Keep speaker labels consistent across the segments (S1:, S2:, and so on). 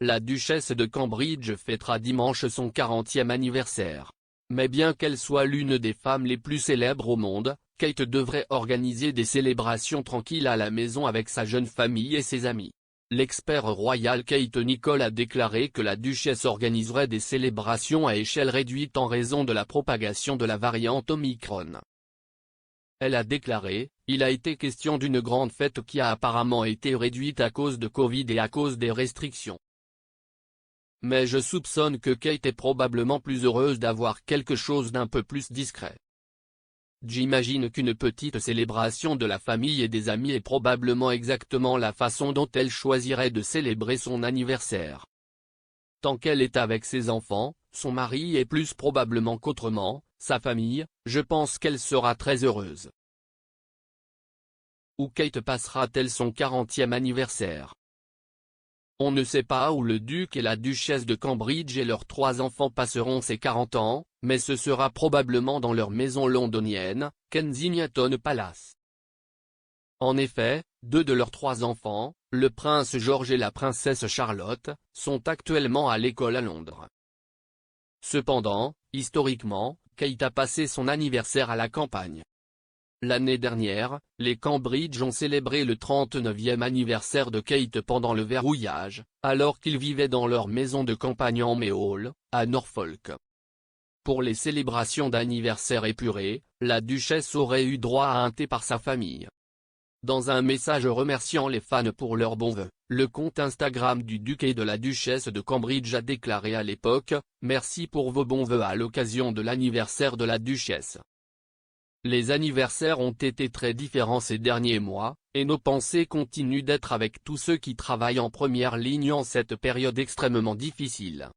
S1: la duchesse de Cambridge fêtera dimanche son 40e anniversaire. Mais bien qu'elle soit l'une des femmes les plus célèbres au monde, Kate devrait organiser des célébrations tranquilles à la maison avec sa jeune famille et ses amis. L'expert royal Kate Nicole a déclaré que la duchesse organiserait des célébrations à échelle réduite en raison de la propagation de la variante Omicron. Elle a déclaré, « Il a été question d'une grande fête qui a apparemment été réduite à cause de Covid et à cause des restrictions. Mais je soupçonne que Kate est probablement plus heureuse d'avoir quelque chose d'un peu plus discret. J'imagine qu'une petite célébration de la famille et des amis est probablement exactement la façon dont elle choisirait de célébrer son anniversaire. Tant qu'elle est avec ses enfants, son mari et plus probablement qu'autrement, sa famille, je pense qu'elle sera très heureuse. » Où Kate passera-t-elle son 40e anniversaire? On ne sait pas où le duc et la duchesse de Cambridge et leurs 3 enfants passeront ces 40 ans, mais ce sera probablement dans leur maison londonienne, Kensington Palace. En effet, 2 de leurs 3 enfants, le prince George et la princesse Charlotte, sont actuellement à l'école à Londres. Cependant, historiquement, Kate a passé son anniversaire à la campagne. L'année dernière, les Cambridge ont célébré le 39e anniversaire de Kate pendant le verrouillage, alors qu'ils vivaient dans leur maison de campagne en May Hall, à Norfolk. Pour les célébrations d'anniversaire épurées, la duchesse aurait eu droit à un thé par sa famille. Dans un message remerciant les fans pour leurs bons vœux, le compte Instagram du duc et de la duchesse de Cambridge a déclaré à l'époque, « Merci pour vos bons vœux à l'occasion de l'anniversaire de la duchesse. Les anniversaires ont été très différents ces derniers mois, et nos pensées continuent d'être avec tous ceux qui travaillent en première ligne en cette période extrêmement difficile.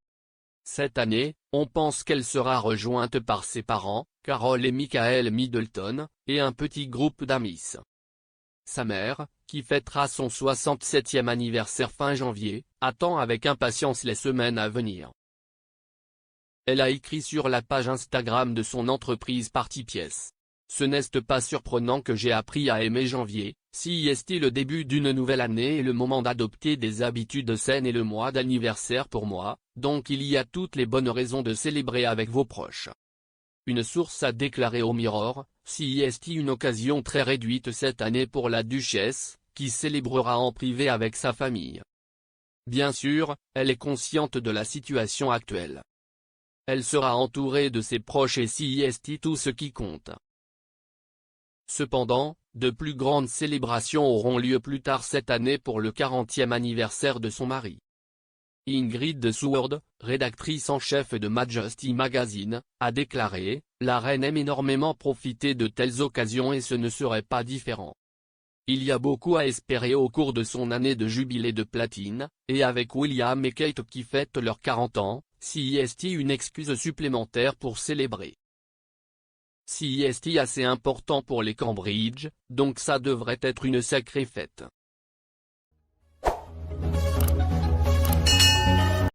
S1: Cette année, on pense qu'elle sera rejointe par ses parents, Carol et Michael Middleton, et un petit groupe d'amis. Sa mère, qui fêtera son 67e anniversaire fin janvier, attend avec impatience les semaines à venir. » Elle a écrit sur la page Instagram de son entreprise Party Pièce. Ce n'est pas surprenant que j'ai appris à aimer janvier, si est le début d'une nouvelle année et le moment d'adopter des habitudes saines et le mois d'anniversaire pour moi, donc il y a toutes les bonnes raisons de célébrer avec vos proches. Une source a déclaré au Mirror, si est une occasion très réduite cette année pour la duchesse, qui célébrera en privé avec sa famille. Bien sûr, elle est consciente de la situation actuelle. Elle sera entourée de ses proches et si est tout ce qui compte. Cependant, de plus grandes célébrations auront lieu plus tard cette année pour le 40e anniversaire de son mari. Ingrid Seward, rédactrice en chef de Majesty Magazine, a déclaré, « La reine aime énormément profiter de telles occasions et ce ne serait pas différent. Il y a beaucoup à espérer au cours de son année de jubilé de platine, et avec William et Kate qui fêtent leurs 40 ans, si est une excuse supplémentaire pour célébrer. Si est assez important pour les Cambridge, donc ça devrait être une sacrée fête. »